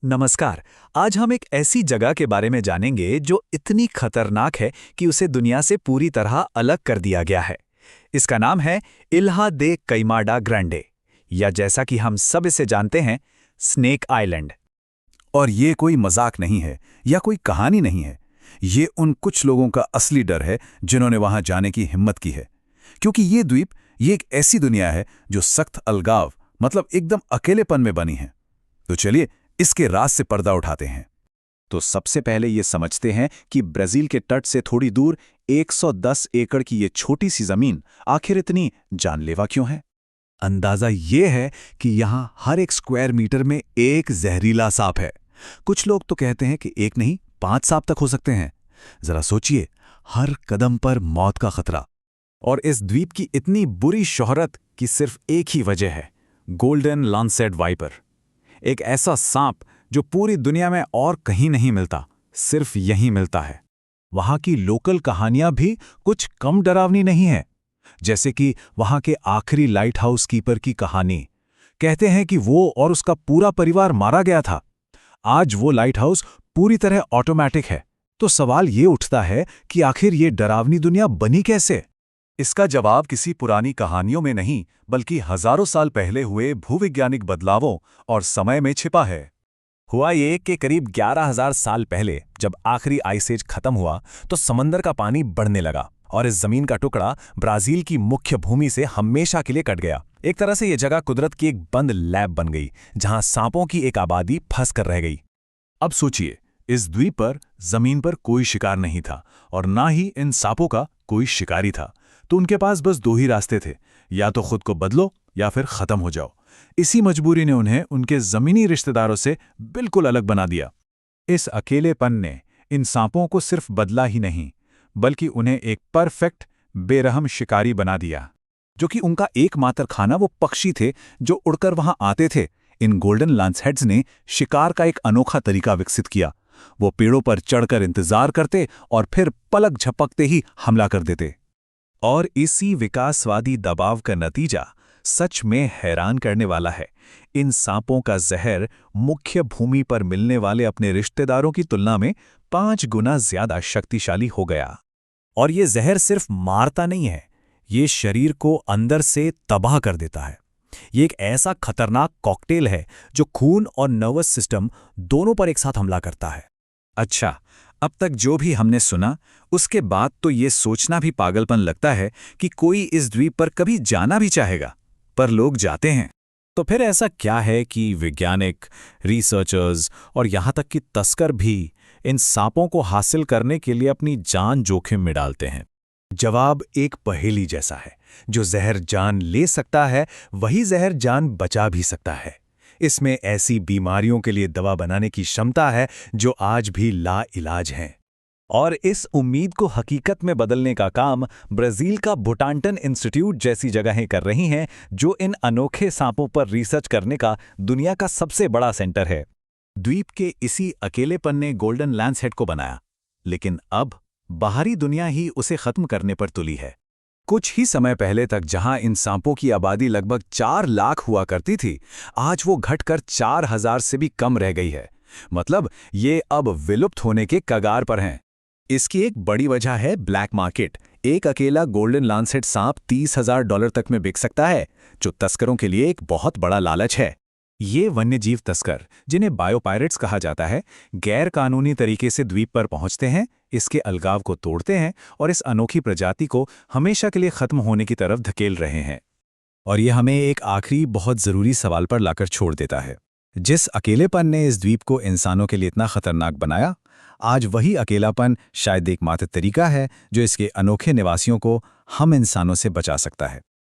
नमस्कार। आज हम एक ऐसी जगह के बारे में जानेंगे जो इतनी खतरनाक है कि उसे दुनिया से पूरी तरह अलग कर दिया गया है। इसका नाम है इल्हा दे कैमाडा ग्रांडे, या जैसा कि हम सब इसे जानते हैं, स्नेक आइलैंड। और ये कोई मजाक नहीं है या कोई कहानी नहीं है। ये उन कुछ लोगों का असली डर है जिन्होंने वहां जाने की हिम्मत की है। क्योंकि ये द्वीप, ये एक ऐसी दुनिया है जो सख्त अलगाव, मतलब एकदम अकेलेपन में बनी है। तो चलिए इसके राज से पर्दा उठाते हैं। तो सबसे पहले ये समझते हैं कि ब्राजील के तट से थोड़ी दूर 110 एकड़ की ये छोटी सी जमीन आखिर इतनी जानलेवा क्यों है। अंदाजा ये है कि यहाँ हर एक स्क्वायर मीटर में एक जहरीला सांप है। कुछ लोग तो कहते हैं कि एक नहीं 5 सांप तक हो सकते हैं। जरा सोचिए, हर कदम पर मौत का खतरा। और इस द्वीप की इतनी बुरी शोहरत की सिर्फ एक ही वजह है, गोल्डन लॉन्सेट वाइपर। एक ऐसा सांप जो पूरी दुनिया में और कहीं नहीं मिलता, सिर्फ यहीं मिलता है। वहाँ की लोकल कहानियां भी कुछ कम डरावनी नहीं है। जैसे कि वहाँ के आखिरी लाइट हाउस कीपर की कहानी। कहते हैं कि वो और उसका पूरा परिवार मारा गया था। आज वो लाइट हाउस पूरी तरह ऑटोमेटिक है। तो सवाल ये उठता है कि आखिर ये डरावनी दुनिया बनी कैसे? इसका जवाब किसी पुरानी कहानियों में नहीं, बल्कि हजारों साल पहले हुए भूवैज्ञानिक बदलावों और समय में छिपा है। हुआ ये कि करीब 11,000 साल पहले जब आखिरी आइस एज खत्म हुआ तो समंदर का पानी बढ़ने लगा और इस जमीन का टुकड़ा ब्राजील की मुख्य भूमि से हमेशा के लिए कट गया। एक तरह से यह जगह कुदरत की एक बंद लैब बन गई जहां सांपों की एक आबादी फंस कर रह गई। अब सोचिए, इस द्वीप पर जमीन पर कोई शिकार नहीं था और ना ही इन सांपों का कोई शिकारी था। तो उनके पास बस 2 ही रास्ते थे, या तो खुद को बदलो या फिर खत्म हो जाओ। इसी मजबूरी ने उन्हें उनके जमीनी रिश्तेदारों से बिल्कुल अलग बना दिया। इस अकेलेपन ने इन सांपों को सिर्फ बदला ही नहीं, बल्कि उन्हें एक परफेक्ट बेरहम शिकारी बना दिया। जो कि उनका एकमात्र खाना वो पक्षी थे जो उड़कर वहां आते थे। इन गोल्डन लॉन्सेट्स ने शिकार का एक अनोखा तरीका विकसित किया। वो पेड़ों पर चढ़कर इंतजार करते और फिर पलक झपकते ही हमला कर देते। और इसी विकासवादी दबाव का नतीजा सच में हैरान करने वाला है। इन सांपों का जहर मुख्य भूमि पर मिलने वाले अपने रिश्तेदारों की तुलना में 5 गुना ज्यादा शक्तिशाली हो गया। और ये जहर सिर्फ मारता नहीं है, ये शरीर को अंदर से तबाह कर देता है। ये एक ऐसा खतरनाक कॉकटेल है जो खून और नर्वस सिस्टम दोनों पर एक साथ हमला करता है। अच्छा, अब तक जो भी हमने सुना, उसके बाद तो ये सोचना भी पागलपन लगता है कि कोई इस द्वीप पर कभी जाना भी चाहेगा, पर लोग जाते हैं। तो फिर ऐसा क्या है कि वैज्ञानिक, रिसर्चर्स और यहाँ तक कि तस्कर भी इन सांपों को हासिल करने के लिए अपनी जान जोखिम में डालते हैं? जवाब एक पहेली जैसा है। जो जहर जान ले सकता है, वही जहर जान बचा भी सकता है। इसमें ऐसी बीमारियों के लिए दवा बनाने की क्षमता है जो आज भी लाइलाज हैं। और इस उम्मीद को हकीकत में बदलने का काम ब्राजील का बुटांटन इंस्टीट्यूट जैसी जगहें कर रही हैं, जो इन अनोखे सांपों पर रिसर्च करने का दुनिया का सबसे बड़ा सेंटर है। द्वीप के इसी अकेलेपन ने गोल्डन लॉन्सेट को बनाया, लेकिन अब बाहरी दुनिया ही उसे खत्म करने पर तुली है। कुछ ही समय पहले तक जहां इन सांपों की आबादी लगभग 4 लाख हुआ करती थी, आज वो घटकर 4,000 से भी कम रह गई है। मतलब ये अब विलुप्त होने के कगार पर हैं। इसकी एक बड़ी वजह है ब्लैक मार्केट। एक अकेला गोल्डन लॉन्सेट सांप $30,000 तक में बिक सकता है, जो तस्करों के लिए एक बहुत बड़ा लालच है। ये वन्यजीव तस्कर, जिन्हें बायोपायरेट्स कहा जाता है, गैर कानूनी तरीके से द्वीप पर पहुंचते हैं, इसके अलगाव को तोड़ते हैं और इस अनोखी प्रजाति को हमेशा के लिए खत्म होने की तरफ धकेल रहे हैं। और ये हमें एक आखिरी बहुत ज़रूरी सवाल पर लाकर छोड़ देता है। जिस अकेलेपन ने इस द्वीप को इंसानों के लिए इतना खतरनाक बनाया, आज वही अकेलापन शायद एकमात्र तरीका है जो इसके अनोखे निवासियों को हम इंसानों से बचा सकता है।